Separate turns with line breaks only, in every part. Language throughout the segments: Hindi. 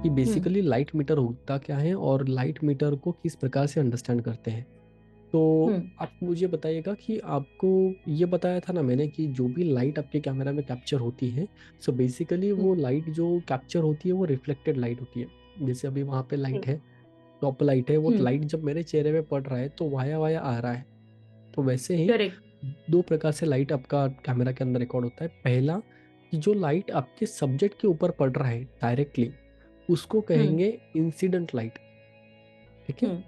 कि
हुँ,
बेसिकली लाइट मीटर होता क्या है और लाइट मीटर को किस प्रकार से अंडरस्टैंड करते हैं। तो
हुँ,
आप मुझे बताइएगा कि आपको ये बताया था ना मैंने कि जो भी लाइट आपके कैमरा में कैप्चर होती है, सो बेसिकली
हुँ,
वो लाइट जो कैप्चर होती है वो रिफ्लेक्टेड लाइट होती है। जैसे अभी वहाँ पे
हुँ,
लाइट है, टॉप लाइट है, वो
हुँ,
लाइट जब मेरे चेहरे पे पड़ रहा है तो वाया वाया आ रहा है। तो वैसे ही
करेक्ट।
2 प्रकार से लाइट आपका कैमरा के अंदर रिकॉर्ड होता है। पहला, कि जो लाइट आपके सब्जेक्ट के ऊपर पड़ रहा है डायरेक्टली, उसको
हुँ,
कहेंगे इंसिडेंट लाइट, ठीक है?
हुँ,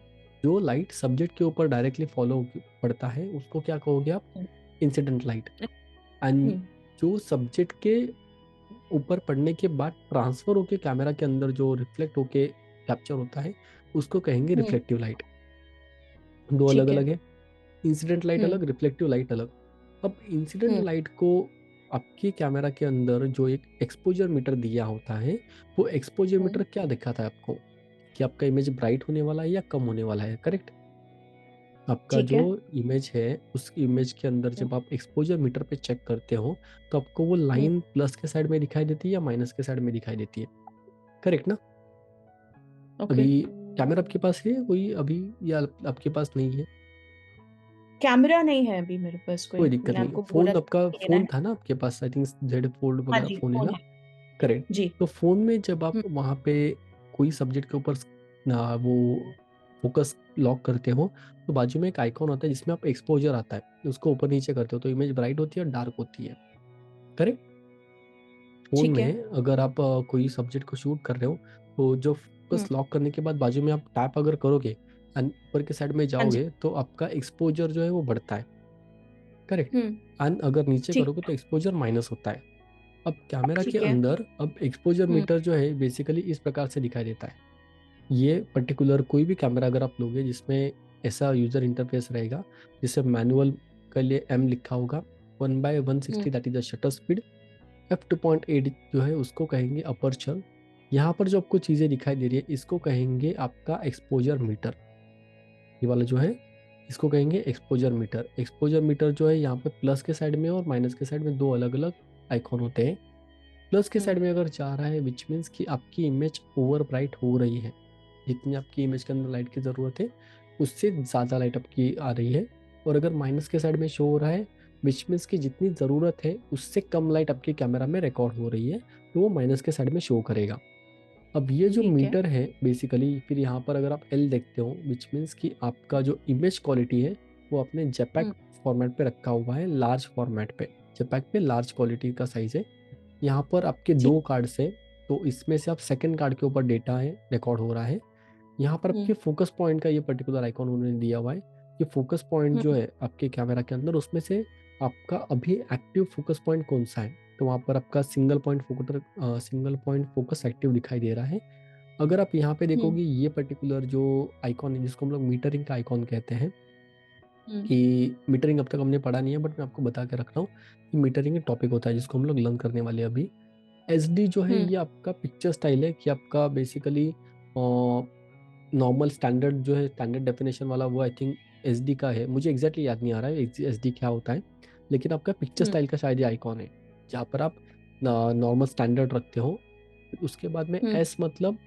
जो लाइट सब्जेक्ट के ऊपर डायरेक्टली फॉलो पड़ता है, उसको क्या कहोगे आप?
हुँ,
इंसिडेंट लाइट। एंड
हुँ,
जो सब्जेक्ट के ऊपर पड़ने के बाद ट्रांसफ़र होके कैमरा के अंदर जो रिफ्लेक्ट होके कैप्चर होता है, उसको कहेंगे
हुँ,
रिफ्लेक्टिव लाइट। 2
ठीक है।
अलग-अलग है। इंसिडेंट लाइट
हुँ,
अलग, रिफ्लेक्टिव लाइट अलग। अब इंसिडेंट
हुँ,
लाइट को आपके कैमरा के अंदर जो एक एक्सपोज़र मीटर दिया होता है, वो एक्सपोज़र
हुँ,
मीटर क्या दिखाता है आपको? कि आपका इमेज ब्राइट होने वाला है या कम होने वाला है, करेक्ट? आपका
ठीक
जो
है।
इमेज है, उस इमेज के अंदर
हुँ,
जब आप एक्सपोज़र मीटर पे चेक करते हो, तो आपको वो
हुँ,
लाइन प्लस के साइड में दिखाई देती है या माइनस के साइड में दिखाई देती है, करेक्ट ना?
ओके।
अभी कैमरा आपके पास है कोई अभी या आपके पास नहीं है?
कैमरा नहीं है अभी मेरे पास कोई,
कोई दिक्कत
मैंने
नहीं है।
आपको बोला
फ़ोन
था
आपका
लेना
फ़ोन
है।
था ना आपके पास, आई थिंक ज़ेड फ़ोल्ड
हाँ
वगैरह
जी,
फ़ोन है
फ़ोन
ना?
है।
करेक्ट।
जी।
तो फ़ोन में जब आप
हुँ,
वहाँ पे कोई सब्जेक्ट के ऊपर वो फ़ोकस लॉक करते हो, तो बाजू में एक आइकॉन होता है जिसमें आप एक्सपोज़र आता है, उसको ऊपर-नीचे करते हो तो इमेज ब्राइट होती है और डार्क होती है, करेक्ट? फ़ोन
ठीक है।
में अगर आप कोई सब्जेक्ट को शूट कर रहे हो, तो जो
हुँ,
फ़ोकस लॉक करने के बाद बाजू में आप टैप अगर करोगे एंड ऊपर के साइड में
हाँ जी।
जाओगे, तो आपका एक्सपोज़र जो है वो बढ़ता है, करेक्ट?
हुँ,
एंड अगर नीचे
ठीक
करोगे तो एक्सपोज़र माइनस होता है। अब कैमरा के
ठीक है।
अंदर अब एक्सपोज़र
हुँ,
मीटर जो है बेसिकली इस प्रकार से दिखाई देता है। ये पर्टिकुलर कोई भी कैमरा अगर आप लोगे जिसमें ऐसा यूज़र इंटरफ़ेस रहेगा, जिससे मैनुअल के लिए एम लिखा होगा, 1/160
हुँ,
that is the shutter speed, f2.8 जो है उसको कहेंगे अपर्चर। यहाँ पर जो आपको चीज़ें दिखाई दे रही है, इसको कहेंगे आपका एक्सपोज़र मीटर। ये वाला जो है, इसको कहेंगे एक्सपोज़र मीटर। एक्सपोज़र मीटर जो है यहाँ पे प्लस के साइड में और माइनस के साइड में 2 अलग-अलग आइकॉन होते हैं। प्लस के
हुँ,
साइड में अगर जा रहा है व्हिच मीन्स कि आपकी इमेज ओवर ब्राइट हो रही है। जितनी आपकी इमेज के अंदर लाइट की ज़रूरत है, उससे ज़्यादा लाइट आपकी आ रही है। और अगर माइनस के साइड में शो हो रहा है, व्हिच मीन्स कि जितनी ज़रूरत है, उससे कम लाइट आपके कैमरा में रिकॉर्ड हो रही है, तो वो माइनस के साइड में शो करेगा। अब ये जो
ठीक है।
मीटर है बेसिकली फिर यहाँ पर अगर आप एल देखते हो, व्हिच मीन्स कि आपका जो इमेज क्वालिटी है, वो अपने जेपीईजी
हुँ,
फॉर्मेट पे रखा हुआ है, लार्ज फॉर्मेट पे। जेपीईजी पे लार्ज क्वालिटी का साइज़ है। यहाँ पर आपके
ठीक।
2 कार्ड्स हैं, तो इसमें से आप सेकंड कार्ड के ऊपर डेटा है, रिकॉर्ड हो रहा है। यहाँ पर
हुँ,
आपके फ़ोकस पॉइंट का ये पर्टिकुलर आइकॉन उन्होंने दिया हुआ है। ये फ़ोकस पॉइंट
हुँ,
जो है आपके कैमरा के अंदर, उसमें से आपका अभी एक्टिव फ़ोकस पॉइंट कौन-सा है? तो वहाँ पर आपका सिंगल पॉइंट फ़ोकस एक्टिव दिखाई दे रहा है। अगर आप यहाँ पे
हुँ,
देखोगे ये पर्टिकुलर जो आइकॉन है जिसको हम लोग मीटरिंग का आइकॉन कहते हैं,
हुँ,
कि मीटरिंग अब तक हमने पढ़ा नहीं है बट मैं आपको बता के रख रहा हूँ कि मीटरिंग एक टॉपिक होता है जिसको हम लोग लर्न करने वाले हैं अभी। एसडी जो है
हुँ,
ये आपका पिक्चर स्टाइल है कि आपका बेसिकली नॉर्मल स्टैंडर्ड जो है स्टैंडर्ड डेफिनेशन वाला वो आई थिंक एसडी का है। मुझे एग्जैक्टली याद नहीं आ रहा है एसडी क्या होता है, लेकिन आपका पिक्चर
हुँ,
स्टाइल का शायद ये आइकॉन है जहाँ पर आप नॉर्मल स्टैंडर्ड रखते हो। उसके बाद में
हुँ,
एस मतलब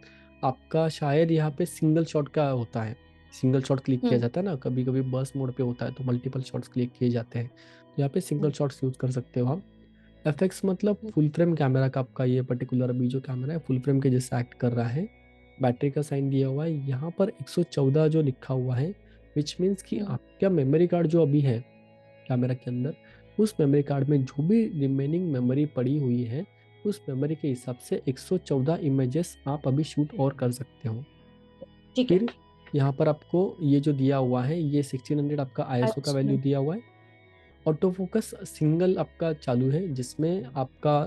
आपका शायद यहाँ पे सिंगल शॉट का होता है। सिंगल शॉट क्लिक
हुँ,
किया जाता है ना, कभी कभी बर्स्ट मोड पे होता है तो मल्टीपल शॉट्स क्लिक किए जाते हैं, तो यहाँ पे सिंगल
हुँ,
शॉट्स यूज़ कर सकते हो आप। एफएक्स मतलब
हुँ,
फुल फ्रेम कैमरा का आपका ये पर्टिकुलर अभी जो कैमरा है फुल फ्रेम के जैसा एक्ट कर रहा है। बैटरी का साइन दिया हुआ है यहाँ पर 114 जो लिखा हुआ है, विच मीन्स कि
हुँ,
आपका मेमोरी कार्ड जो अभी है कैमरा के अंदर, उस मेमोरी कार्ड में जो भी रिमेनिंग मेमोरी पड़ी हुई है, उस मेमोरी के हिसाब से 114 इमेजेस आप अभी शूट और कर सकते हो।
ठीक है।
फिर यहाँ पर आपको ये जो दिया हुआ है ये 1600 आपका आईएसओ का
अच्छा।
वैल्यू दिया हुआ है। ऑटो फोकस सिंगल आपका चालू है जिसमें आपका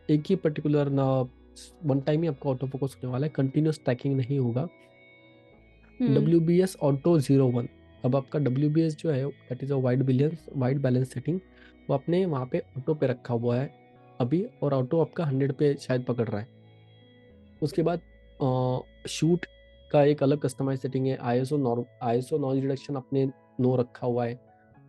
एक ही पर्टिकुलर ना वन टाइम ही आपका ऑटो फोकस होने वाला है, कंटिन्यूस ट्रैकिंग नहीं होगा।
हुँ,
डब्ल्यू बी एस ऑटो 01, अब आपका डब्ल्यू बी एस जो है that is a wide balance setting, वो आपने वहाँ पे ऑटो पे रखा हुआ है अभी, और ऑटो आपका 100 पे शायद पकड़ रहा है। उसके बाद शूट का एक अलग कस्टमाइज सेटिंग है, आईएसओ नॉइज रिडक्शन आपने नो रखा हुआ है,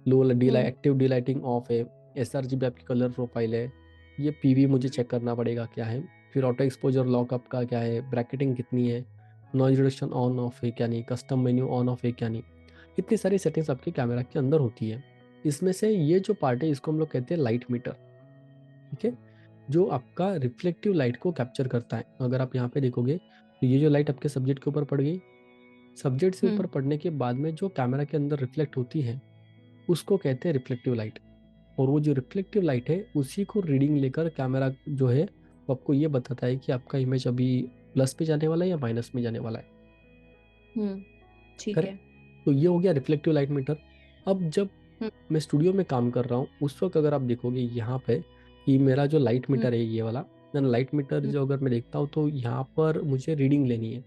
लो
हुँ,
एक्टिव डीलाइटिंग ऑफ है, एसआरजीबी आपकी कलर प्रोफाइल है, ये पीवी मुझे चेक करना पड़ेगा क्या है। फिर ऑटो एक्सपोजर लॉक आपका क्या है, ब्रैकेटिंग कितनी है, नॉइज रिडक्शन ऑन ऑफ है क्या नहीं, कस्टम मेन्यू ऑन ऑफ है क्या नहीं, इतनी सारी सेटिंग्स आपके कैमरा के अंदर होती है। इसमें से ये जो पार्ट है इसको हम लोग कहते हैं लाइट मीटर, ठीक है, जो आपका रिफ्लेक्टिव लाइट को कैप्चर करता है। अगर आप यहाँ पे देखोगे तो ये जो लाइट आपके सब्जेक्ट के ऊपर पड़ गई, सब्जेक्ट से ऊपर पड़ने के बाद में जो कैमरा के अंदर रिफ्लेक्ट होती है उसको कहते हैं रिफ्लेक्टिव लाइट। और वो जो रिफ्लेक्टिव लाइट है उसी को रीडिंग लेकर कैमरा जो है वो आपको ये बताता है कि आपका इमेज अभी प्लस पे जाने वाला है या माइनस में जाने वाला है।
ठीक है।
करेक्ट। तो ये हो गया रिफ्लेक्टिव लाइट मीटर। अब जब मैं स्टूडियो में काम कर रहा हूँ उस वक्त अगर आप देखोगे यहाँ पे कि मेरा जो लाइट मीटर है ये वाला, लाइट मीटर जो अगर मैं देखता हूँ तो यहाँ पर मुझे रीडिंग लेनी है,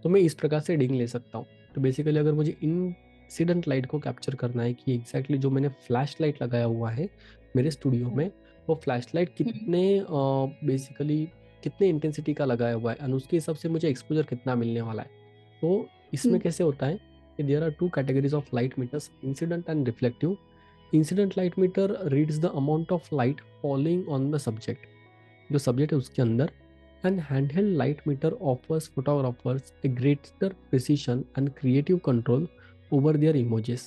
तो मैं इस प्रकार से रीडिंग ले सकता हूँ। तो बेसिकली अगर मुझे इंसिडेंट लाइट को कैप्चर करना है कि एग्जैक्टली जो मैंने फ्लैश लाइट लगाया हुआ है मेरे स्टूडियो में, वो फ्लैश लाइट कितने बेसिकली कितने इंटेंसिटी का लगाया हुआ है और उसके हिसाब से मुझे एक्सपोजर कितना मिलने वाला है। तो इसमें कैसे होता है कि there are two categories of light meters, incident and reflective. Incident light meter reads the amount of light falling on the subject, जो सब्जेक्ट है उसके अंदर, and handheld light meter offers photographers a greater precision and creative control over their images.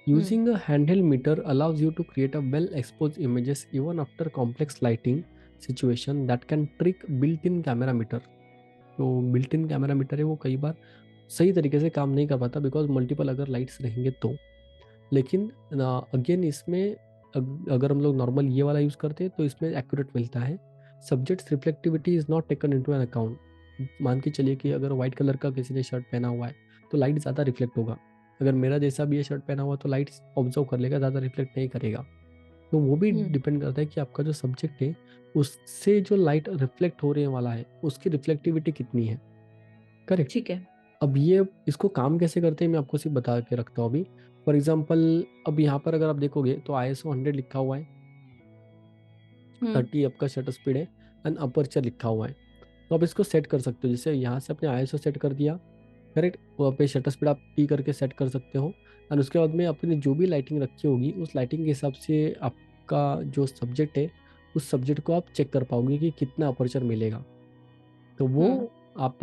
Using a handheld meter allows you to create a well-exposed images even after complex lighting situation that can trick built-in camera meter. तो built-in camera meter है वो कई बार सही तरीके से काम नहीं कर पाता बिकॉज मल्टीपल अगर लाइट्स रहेंगे तो। लेकिन अगेन इसमें अगर हम लोग नॉर्मल ये वाला यूज़ करते हैं तो इसमें एक्यूरेट मिलता है। Subjects reflectivity is not taken into an account. मान के चलिए कि अगर व्हाइट कलर का किसी ने शर्ट पहना हुआ है तो लाइट ज़्यादा रिफ्लेक्ट होगा, अगर मेरा जैसा भी ये शर्ट पहना हुआ तो लाइट ऑब्जर्व कर लेगा, ज़्यादा रिफ्लेक्ट नहीं करेगा। तो वो भी डिपेंड करता है कि आपका जो सब्जेक्ट है उससे जो लाइट रिफ्लेक्ट होने वाला है उसकी रिफ्लेक्टिविटी कितनी है। करेक्ट।
ठीक है।
अब ये इसको काम कैसे करते हैं मैं आपको सिर्फ बता के रखता हूँ अभी। फॉर एग्जाम्पल अब यहाँ पर अगर आप देखोगे तो ISO 100 लिखा हुआ है, 30 आपका शटर स्पीड है एंड अपर्चर लिखा हुआ है। तो आप इसको सेट कर सकते हो, जैसे यहाँ से अपने ISO सेट कर दिया, करेक्ट, वहाँ पे शटर स्पीड आप टी करके सेट कर सकते हो एंड उसके बाद में अपनी जो भी लाइटिंग रखी होगी उस लाइटिंग के हिसाब से आपका जो सब्जेक्ट है उस सब्जेक्ट को आप चेक कर पाओगे कि कितना अपर्चर मिलेगा। तो वो आप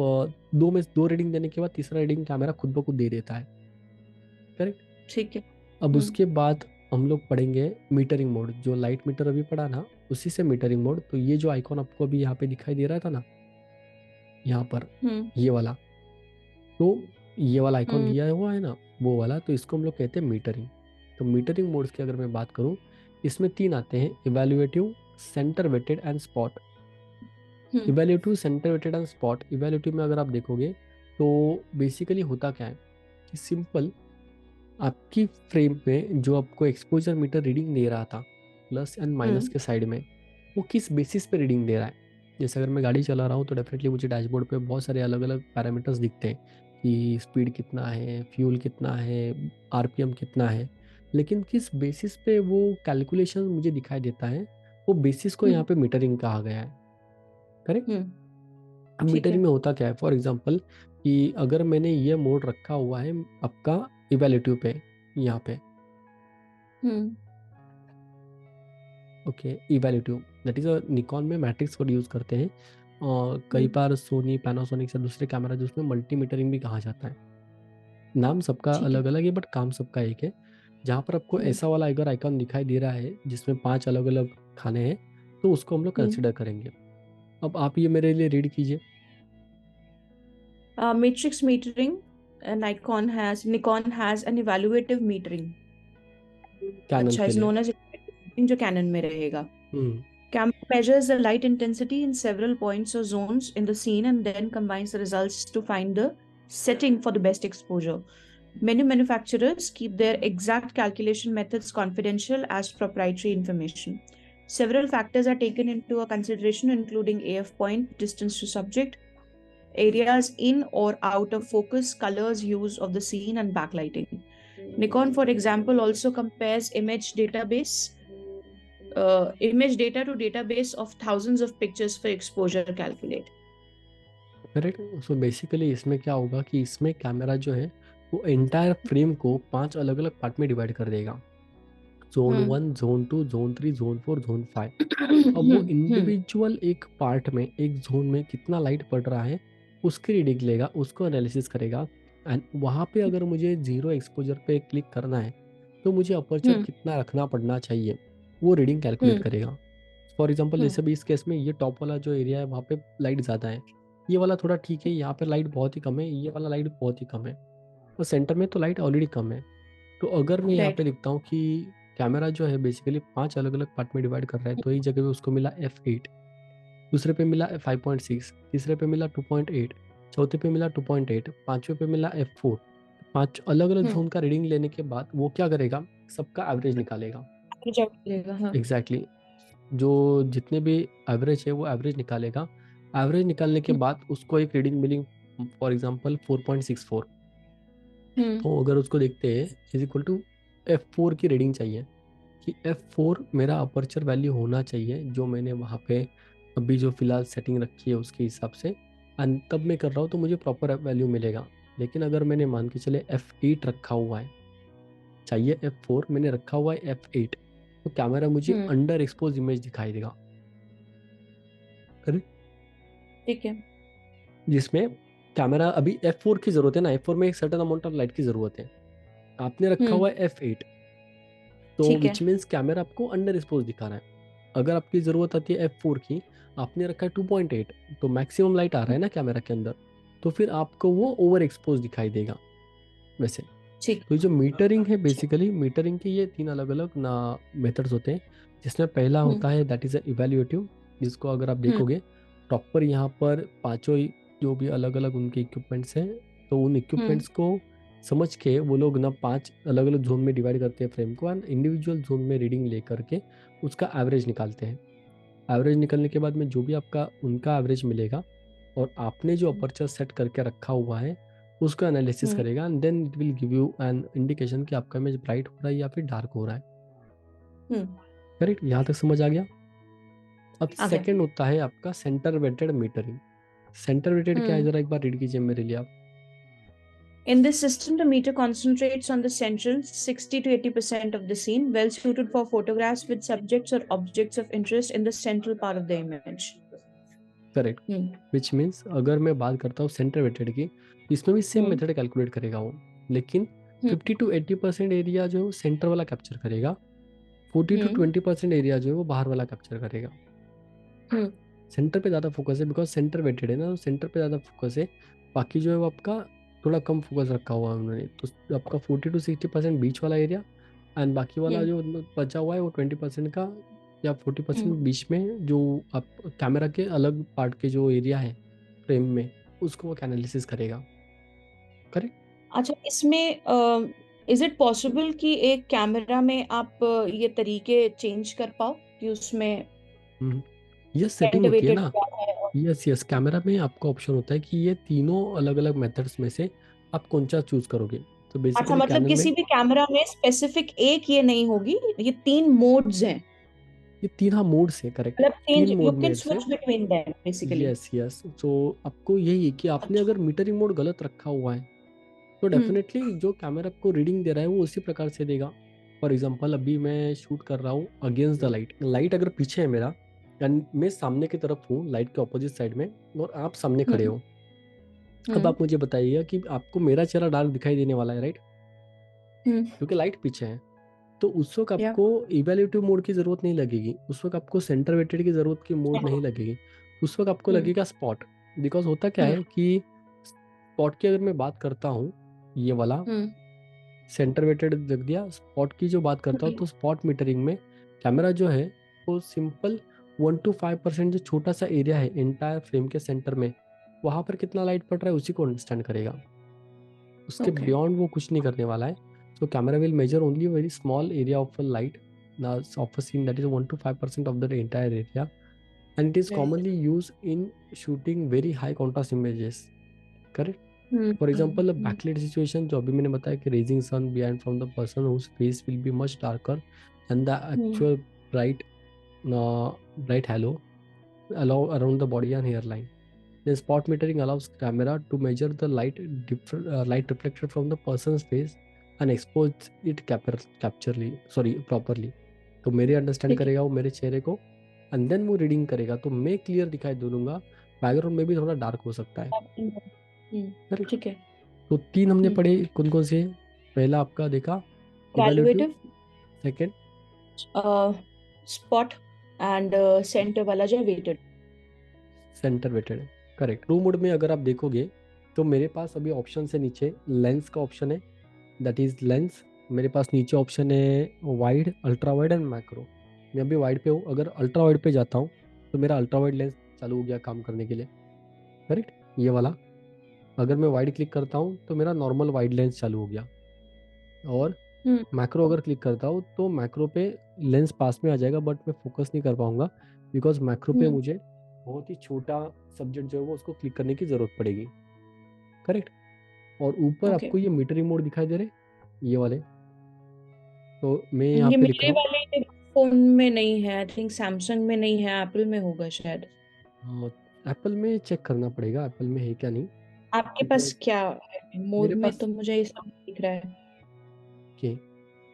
दो में दो रीडिंग देने के बाद तीसरा रीडिंग कैमरा खुद ब खुद दे देता है। करेक्ट।
ठीक है।
अब उसके बाद हम लोग पढ़ेंगे मीटरिंग मोड, जो लाइट मीटर अभी पढ़ा ना उसी से मीटरिंग मोड। तो ये जो आइकॉन आपको अभी यहाँ पे दिखाई दे रहा था ना, यहाँ पर ये वाला, तो ये वाला आइकॉन दिया हुआ है ना वो वाला, तो इसको हम लोग कहते हैं मीटरिंग। तो मीटरिंग मोड्स की अगर मैं बात करूँ इसमें 3 आते हैं, evaluative, centre weighted and spot. Evaluative, centre weighted and spot. Evaluative में अगर आप देखोगे तो बेसिकली होता क्या है कि सिंपल आपकी फ्रेम में जो आपको एक्सपोजर मीटर रीडिंग दे रहा था प्लस एंड माइनस के साइड में, वो किस बेसिस पे रीडिंग दे रहा है। जैसे अगर मैं गाड़ी चला रहा हूँ तो डेफिनेटली मुझे डैशबोर्ड पे बहुत सारे अलग अलग पैरामीटर्स दिखते हैं कि स्पीड कितना है, फ्यूल कितना है, RPM कितना है, लेकिन किस बेसिस पे वो कैलकुलेशन मुझे दिखाई देता है वो बेसिस को यहाँ पे मीटरिंग कहा गया है। करेक्ट। अब मीटरिंग में होता क्या है, फॉर एग्जांपल कि अगर मैंने ये मोड रखा हुआ है आपका इवैल्यूएटिव पे, यहाँ पे okay, evaluative that is Nikon में मैट्रिक्स कोड यूज करते हैं और कई बार सोनी, पैनासोनिक से दूसरे कैमरा जो उसमें मल्टी मीटरिंग भी कहा जाता है। नाम सबका अलग अलग है बट काम सबका एक है। जहाँ पर आपको ऐसा वाला अगर आइकॉन दिखाई दे रहा है जिसमें 5 अलग अलग खाने हैं तो उसको हम लोग कंसिडर करेंगे। अब आप ये मेरे लिए रीड कीजिए।
Matrix metering, Nikon has an evaluative metering.
Canon
अच्छा,
के
is
लिए।
known as metering, जो Canon में रहेगा.
हम्म,
Camera measures the light intensity in several points or zones in the scene and then combines the results to find the setting for the best exposure. Many manufacturers keep their exact calculation methods confidential as proprietary information. Several factors are taken into consideration, including AF point, distance to subject, areas in or out of focus, colors, use of the scene, and backlighting. Nikon, for example, also compares image data to database of thousands of pictures for exposure calculate.
Correct. So basically इसमें क्या होगा कि इसमें कैमरा जो है वो एंटायर फ्रेम को 5 अलग अलग पार्ट में डिवाइड कर देगा। जोन
हम्म
1, जोन 2, जोन 3, जोन 4, जोन 5। अब वो
हम्म
इंडिविजुअल एक पार्ट में, एक जोन में कितना लाइट पड़ रहा है उसकी रीडिंग लेगा, उसको एनालिसिस करेगा। एंड वहाँ पे अगर मुझे जीरो एक्सपोजर पे क्लिक करना है तो मुझे अपर्चर
हम्म
कितना रखना पड़ना चाहिए, वो रीडिंग कैलकुलेट
हम्म
करेगा। फॉर एग्जांपल
हम्म
जैसे भी इस केस में ये टॉप वाला जो एरिया है वहाँ पे लाइट ज़्यादा है, ये वाला थोड़ा ठीक है, यहाँ पे लाइट बहुत ही कम है, ये वाला लाइट बहुत ही कम है, और सेंटर में तो लाइट ऑलरेडी कम है। तो अगर मैं यहाँ
राइट
पे लिखता हूँ कि कैमरा जो है बेसिकली 5 अलग अलग पार्ट में डिवाइड कर रहा है, तो एक जगह पे उसको मिला F8, दूसरे पे मिला 5.6, तीसरे पे मिला 2.8, चौथे पे मिला 2.8, पांचवे पे मिला F4। 5 अलग अलग
हम्म
जोन का रीडिंग लेने के बाद वो क्या करेगा, सबका एवरेज निकालेगा।
रिजल्ट मिलेगा हाँ
एग्जैक्टली जो जितने भी एवरेज है वो एवरेज निकालेगा। एवरेज निकालने के
हम्म
बाद उसको एक रीडिंग मिली, फॉर एग्जांपल 4.64।
हम्म
तो अगर उसको देखते हैं इज इक्वल टू F4 की रीडिंग चाहिए, कि F4 मेरा अपर्चर वैल्यू होना चाहिए जो मैंने वहाँ पे अभी जो फिलहाल सेटिंग रखी है उसके हिसाब से, एंड तब मैं कर रहा हूँ तो मुझे प्रॉपर वैल्यू मिलेगा। लेकिन अगर मैंने मान के चले F8 रखा हुआ है, चाहिए F4, मैंने रखा हुआ है F8, तो कैमरा मुझे
हम्म
अंडर एक्सपोज इमेज दिखाई देगा, करेक्ट?
ठीक है
जिसमें कैमरा अभी F4 की जरूरत है ना, F4 में एक सर्टेन अमाउंट ऑफ लाइट की जरूरत है, आपने रखा
हम्म
हुआ है F8, तो
ठीक है
विच मीन्स कैमरा आपको अंडर एक्सपोज दिखा रहा है। अगर आपकी ज़रूरत आती है F4 की, आपने रखा है 2.8, तो मैक्सिमम लाइट आ रहा है ना कैमरा के अंदर, तो फिर आपको वो ओवर एक्सपोज दिखाई देगा वैसे।
ठीक
तो ये जो मीटरिंग है
ठीक
बेसिकली, मीटरिंग के ये 3 अलग अलग ना मेथड्स होते हैं, जिसमें पहला
हम्म
होता है दैट इज़ इवेल्यूएटिव, जिसको अगर आप
हम्म
देखोगे प्रॉपर यहाँ पर पांचों ही जो भी अलग अलग उनके इक्विपमेंट्स हैं, तो उन
हम्म
इक्विपमेंट्स को समझ के वो लोग ना 5 अलग अलग जोन में डिवाइड करते हैं फ्रेम को, एंड इंडिविजुअल जोन में रीडिंग ले करके उसका एवरेज निकालते हैं। एवरेज निकलने के बाद में जो भी आपका उनका एवरेज मिलेगा, और आपने जो अपर्चर सेट करके रखा हुआ है उसको एनालिसिस
हम्म
करेगा, and then it will give you an indication कि आपका इमेज ब्राइट हो रहा है या फिर डार्क हो रहा है।
हम्म
करेक्ट, यहाँ तक समझ आ गया? अब
आ गया
सेकंड होता है आपका centre weighted metering. Centre weighted क्या है,
हम्म
जरा एक बार रीड कीजिए मेरे लिए आप।
In this system, the meter concentrates on the central 60 to 80% of the scene, well suited for photographs with subjects or objects of interest in the central part of the image.
Correct,
Hmm.
Which means अगर मैं बात करता हूँ सेंटर वेटेड की, तो इसमें भी सेम
Hmm.
मेथड कैलकुलेट करेगा वो, लेकिन
Hmm.
50 to 80% एरिया जो है वो सेंटर वाला कैप्चर करेगा, 40 to 20% एरिया जो है वो बाहर वाला कैप्चर करेगा।
Hmm.
सेंटर पे ज़्यादा फोकस है बिकॉज सेंटर वेटेड है ना, तो सेंटर पे ज़्यादा फोकस है। बाकी जो है वो आपका थोड़ा कम फोकस रखा हुआ है उन्होंने, तो आपका 40 to 60% बीच वाला एरिया, एंड बाकी वाला
Hmm.
जो बचा हुआ है वो 20% का या 40%
Hmm.
बीच में, जो आप कैमरा के अलग पार्ट के जो एरिया है फ्रेम में, उसको वो एनालिसिस करेगा। करेक्ट।
अच्छा इसमें इज इट पॉसिबल कि एक कैमरा में आप ये तरीके चेंज कर पाओ कि उसमें
ये सेटिंग होती है
एक्टिवेटेड
ना।
क्या है
यस यस, कैमरा में आपका ऑप्शन होता है कि ये तीनों अलग अलग मेथड्स में से आप कौन सा चूज करोगे। तो
अच्छा
बेसिकली
मतलब
कैनन में
किसी भी कैमरा में स्पेसिफिक एक ये नहीं होगी ये तीन मोड्स हैं
ये तीन, हाँ, मोड्स है, करेक्ट।
मतलब चेंज
तीन
यू
मोड
कैन
में से,
switch between them basically
yes yes, तो आपको यही है कि आपने
अच्छा
अगर मीटरिंग मोड गलत रखा हुआ है तो
हम्म
डेफिनेटली जो कैमरा आपको रीडिंग दे रहा है वो उसी प्रकार से देगा। फॉर एग्जांपल अभी मैं शूट कर रहा हूँ अगेंस्ट द लाइट, लाइट अगर पीछे है मेरा एंड मैं सामने की तरफ हूँ लाइट के ऑपोजिट साइड में, और आप सामने खड़े
हम्म
हो, अब
हम्म
आप मुझे बताइएगा कि आपको मेरा चेहरा डार्क दिखाई देने वाला है, राइट?
हम्म
क्योंकि लाइट पीछे है। तो उस वक्त
या
आपको इवेल्यूटिव मोड की जरूरत नहीं लगेगी, उस वक्त आपको सेंटर वेटेड की जरूरत की मोड नहीं लगेगी, उस वक्त आपको
हम्म
लगेगा स्पॉट। बिकॉज होता क्या
हम्म
है कि स्पॉट की अगर मैं बात करता हूँ, ये वाला
हम्म
सेंटर वेटेड रख दिया, स्पॉट की जो बात करता हूँ तो स्पॉट मीटरिंग में कैमरा जो है वो सिंपल 1 to 5% जो छोटा सा एरिया है एंटायर फ्रेम के सेंटर में, वहां पर कितना लाइट पड़ रहा है उसी को अंडरस्टैंड करेगा, उसके
ओके
बियॉन्ड वो कुछ नहीं करने वाला है। So camera will measure only very small area of a light of a scene, that is 1 to 5% of the entire area, and it is
right
commonly use in shooting very high contrast images. Correct.
Hmm
for example
hmm
backlight situation जो अभी मैंने बताया कि rising sun behind from the person whose face will be much darker and the
hmm
actual bright bright halo allow around the body and hairline. Then spot metering allows camera to measure the light light reflected from the person's face and expose it capturely sorry properly. तो मेरे अंडरस्टैंड
ठीक है।
करेगा वो मेरे चेहरे को, एंड देन वो रीडिंग करेगा, तो मैं क्लियर दिखाई दे दूंगा। बैकग्राउंड में भी थोड़ा डार्क हो सकता है। करेक्ट।
ठीक है।
तो 3 हमने पढ़े, कौन कौन से? पहला आपका देखा evaluative,
valuative,
second
spot and centre वाला जो weighted.
Centre weighted. Correct. True mode में अगर आप देखोगे तो मेरे पास अभी ऑप्शन है नीचे लेंस का ऑप्शन है, दैट इज लेंस। मेरे पास नीचे ऑप्शन है wide, ultra wide and macro. मैं अभी वाइड पे हूँ, अगर अल्ट्रा वाइड पे जाता हूँ तो मेरा अल्ट्रा वाइड लेंस चालू हो गया काम करने के लिए। करेक्ट, ये वाला। अगर मैं वाइड क्लिक करता हूँ तो मेरा नॉर्मल वाइड लेंस चालू हो गया। और
हम्म।
मैक्रो अगर क्लिक करता हूँ तो मैक्रो पे लेंस पास में आ जाएगा, बट मैं फोकस नहीं कर पाऊंगा, बिकॉज मैक्रो पे
हम्म।
मुझे बहुत ही छोटा सब्जेक्ट जो है वो उसको क्लिक करने की ज़रूरत पड़ेगी। करेक्ट। और ऊपर
ओके।
आपको ये मीटरिंग मोड दिखाई दे रहे, ये वाले। तो मैं यहाँ
ये
पे लिख
मेरे
रहा
वाले फोन में नहीं है, आई थिंक सैमसंग में नहीं है, एप्पल में होगा शायद।
हूँ, एप्पल में चेक करना पड़ेगा एप्पल में है क्या नहीं।
आपके पास
बिकॉज
क्या है मोड
मेरे
में?
पास
तो मुझे ये सब दिख रहा है।
के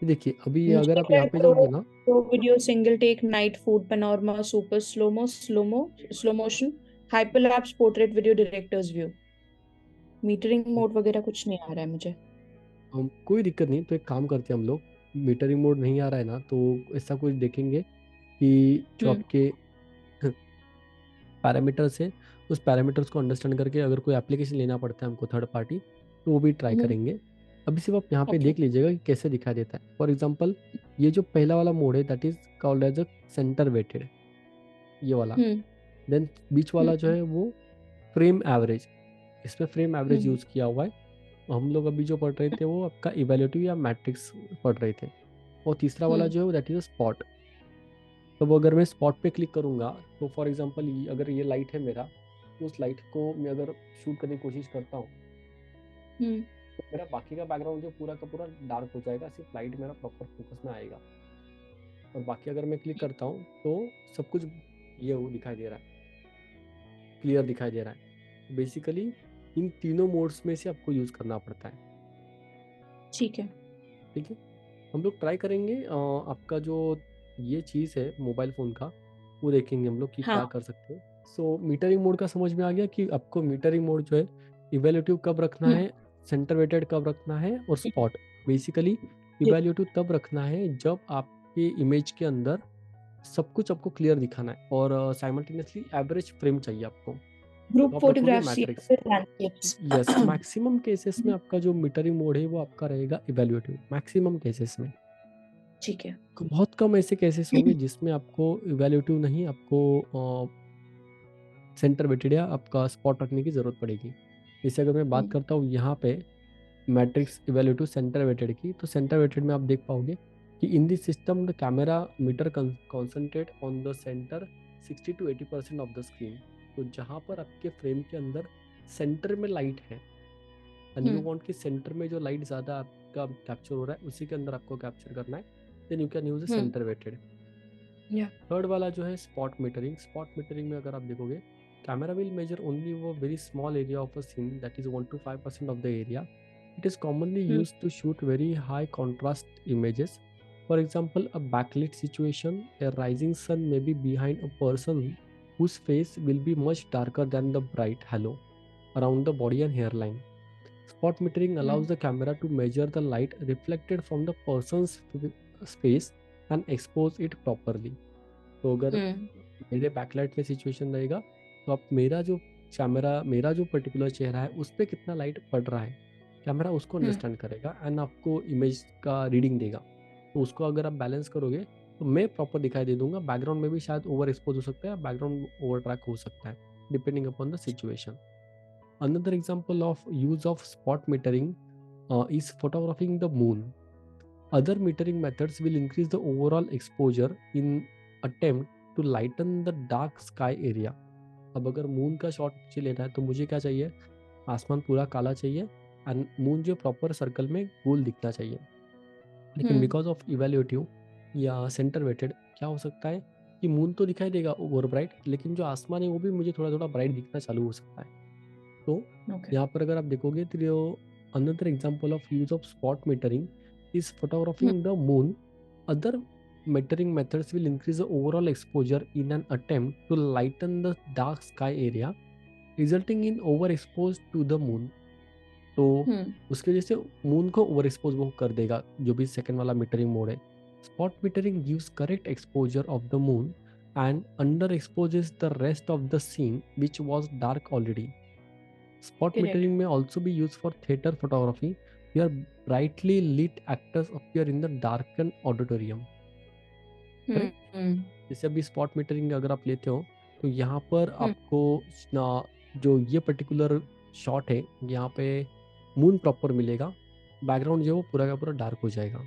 देखिए अभी
मुझे
अगर
दिख
आप
रहा
यहाँ
है
पे
प्रो,
जाओगे ना,
pro video, single take, night food, panorama, super slomo, slow motion, hyperlapse, portrait video, director's view. Metering mode वगैरह कुछ नहीं आ रहा है मुझे।
हम कोई दिक्कत नहीं, तो एक काम करते हैं हम लोग, मीटरिंग मोड नहीं आ रहा है ना, तो ऐसा कुछ देखेंगे कि जो
हम्म।
आपके पैरामीटर्स है, उस पैरामीटर्स को अंडरस्टैंड करके अगर कोई एप्लीकेशन लेना पड़ता है हमको थर्ड पार्टी, तो वो भी ट्राई
हम्म।
करेंगे। अभी सिर्फ आप यहाँ पे
ओके।
देख लीजिएगा कि कैसे दिखाई देता है। फॉर एग्जांपल ये जो पहला वाला मोड है that is called as a centre weighted, ये वाला।
हम्म।
देन बीच वाला जो
हम्म।
है वो फ्रेम एवरेज, इसमें फ्रेम एवरेज
हम्म।
यूज़ किया हुआ है। हम लोग अभी जो पढ़ रहे थे वो आपका इवेल्युएटिव या मैट्रिक्स पढ़ रहे थे। और तीसरा वाला
हम्म।
जो है दैट इज स्पॉट। तो वो अगर मैं स्पॉट पे क्लिक करूंगा, तो फॉर एग्जांपल अगर ये लाइट है मेरा, उस लाइट को मैं अगर शूट करने की कोशिश करता हूँ,
हम्म।
तो मेरा बाकी का बैकग्राउंड जो पूरा का पूरा डार्क हो जाएगा, सिर्फ लाइट मेरा प्रॉपर फोकस में आएगा। और बाकी अगर मैं क्लिक करता हूँ तो सब कुछ ये वो दिखाई दे रहा है, क्लियर दिखाई दे रहा है। बेसिकली इन तीनों मोड्स में से आपको यूज़ करना पड़ता है।
ठीक है।
ठीक है। हम लोग ट्राई करेंगे आपका जो ये चीज़ है मोबाइल फ़ोन का, वो देखेंगे हम लोग कि क्या
हाँ।
कर सकते हैं। सो मीटरिंग मोड का समझ में आ गया कि आपको मीटरिंग मोड जो है इवेल्युएटिव कब रखना
हम्म।
है, सेंटर वेटेड कब रखना है, और स्पॉट। बेसिकली
जी।
इवेल्युएटिव तब रखना है जब आपके इमेज के अंदर सब कुछ आपको क्लियर दिखाना है, और साइमल्टेनियसली एवरेज फ्रेम चाहिए आपको,
ग्रुप
तो आप रखोगे
फोटोग्राफ्स या
मैट्रिक्स।
फिर लैंडस्केप्स।
यस, मैक्सिमम केसेस में आपका जो मीटरिंग मोड है वो आपका रहेगा इवेल्युएटिव, मैक्सिमम केसेस में।
ठीक है।
बहुत कम ऐसे केसेस होंगे जिसमें आपको इवेल्युएटिव नहीं, आपको सेंटर वेटेड या आपका स्पॉट रखने की ज़रूरत पड़ेगी। जैसे अगर मैं बात
हम्म।
करता हूँ यहाँ पे मैट्रिक्स इवेल्युएटिव सेंटर वेटेड की, तो सेंटर वेटेड में आप देख पाओगे कि in this system the camera meter concentrate on the centre 60 to 80% of the screen. तो जहाँ पर आपके फ्रेम के अंदर सेंटर में लाइट है, एंड यू
हम्म।
वांट कि सेंटर में जो लाइट ज़्यादा आपका कैप्चर हो रहा है उसी के अंदर आपको कैप्चर करना है, then you can use a
hmm.
Centre weighted.
या।
थर्ड वाला जो है स्पॉट मीटरिंग। स्पॉट मीटरिंग में अगर आप देखोगे, कैमरा विल मेजर ओनली वो very small area of a scene, that is 1 to 5% of the area. It is commonly
hmm.
Use to shoot very high contrast images. For example a backlit situation, a rising sun may be behind a person whose face will be much darker than the bright halo around the body and hairline. Spot metering allows
hmm.
the camera to measure the light reflected from the person's face and expose it properly. तो अगर
हम्म।
मेरे बैकलाइट में सिचुएशन रहेगा, तो आप मेरा जो पर्टिकुलर चेहरा है उस पर कितना लाइट पड़ रहा है, कैमरा उसको
हम्म।
अंडरस्टैंड करेगा एंड आपको इमेज का रीडिंग देगा। तो उसको अगर आप बैलेंस करोगे तो मैं प्रॉपर दिखाई दे दूंगा। बैकग्राउंड में भी शायद ओवर एक्सपोज हो सकता है, बैकग्राउंड ओवर ट्रैक हो सकता है, depending upon the situation. Another example of use of spot metering is photographing the moon. Other metering methods will increase the overall exposure in attempt to lighten the dark sky area. अब अगर मून का शॉट मुझे लेना है तो मुझे क्या चाहिए, आसमान पूरा काला चाहिए एंड मून जो प्रॉपर सर्कल में गोल दिखना चाहिए। लेकिन
हम्म।
बिकॉज ऑफ इवेल्युएटिव या सेंटर वेटेड क्या हो सकता है कि मून तो दिखाई देगा ओवर ब्राइट, लेकिन जो आसमान है वो भी मुझे थोड़ा थोड़ा ब्राइट दिखना चालू हो सकता है। तो
ओके।
यहाँ पर अगर आप देखोगे तो another example of use of spot metering is photographing the moon. Other metering methods will increase the overall exposure in an attempt to lighten the dark sky area, resulting in overexposed to the moon. तो उसकी वजह से मून को ओवर एक्सपोज वो कर देगा, जो भी सेकंड वाला मीटरिंग मोड है. Spot metering gives correct exposure of the moon and underexposes the rest of the scene which was dark already. Spot
Correct.
metering may also be used for theater photography, where brightly lit actors appear in the darkened auditorium. Correct? जैसे अभी स्पॉट मीटरिंग अगर आप लेते हो तो यहाँ पर आपको जो ये पर्टिकुलर शॉट है, यहाँ पे मून प्रॉपर मिलेगा, बैकग्राउंड जो है वो पूरा का पूरा डार्क हो जाएगा.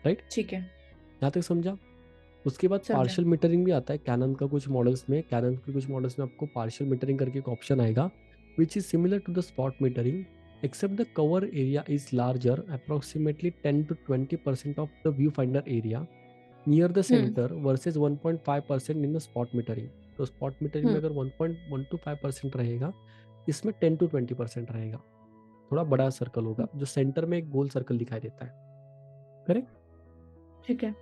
राइट,
ठीक है,
यहाँ तक समझा. उसके बाद
समझा.
पार्शियल मीटरिंग भी आता है कैनन का कुछ मॉडल्स में. कैनन के कुछ मॉडल्स में आपको पार्शियल मीटरिंग करके एक ऑप्शन आएगा which is similar to the spot metering except the cover area is larger, approximately 10 to 20% of the viewfinder area near the center versus 1.5% in the spot metering. तो spot metering में अगर 1.1 to 5% रहेगा, इसमें 10 to 20% रहेगा. थोड़ा बड़ा सर्कल होगा जो सेंटर में एक गोल सर्कल दिखाई देता है. करेक्ट,
ठीक है.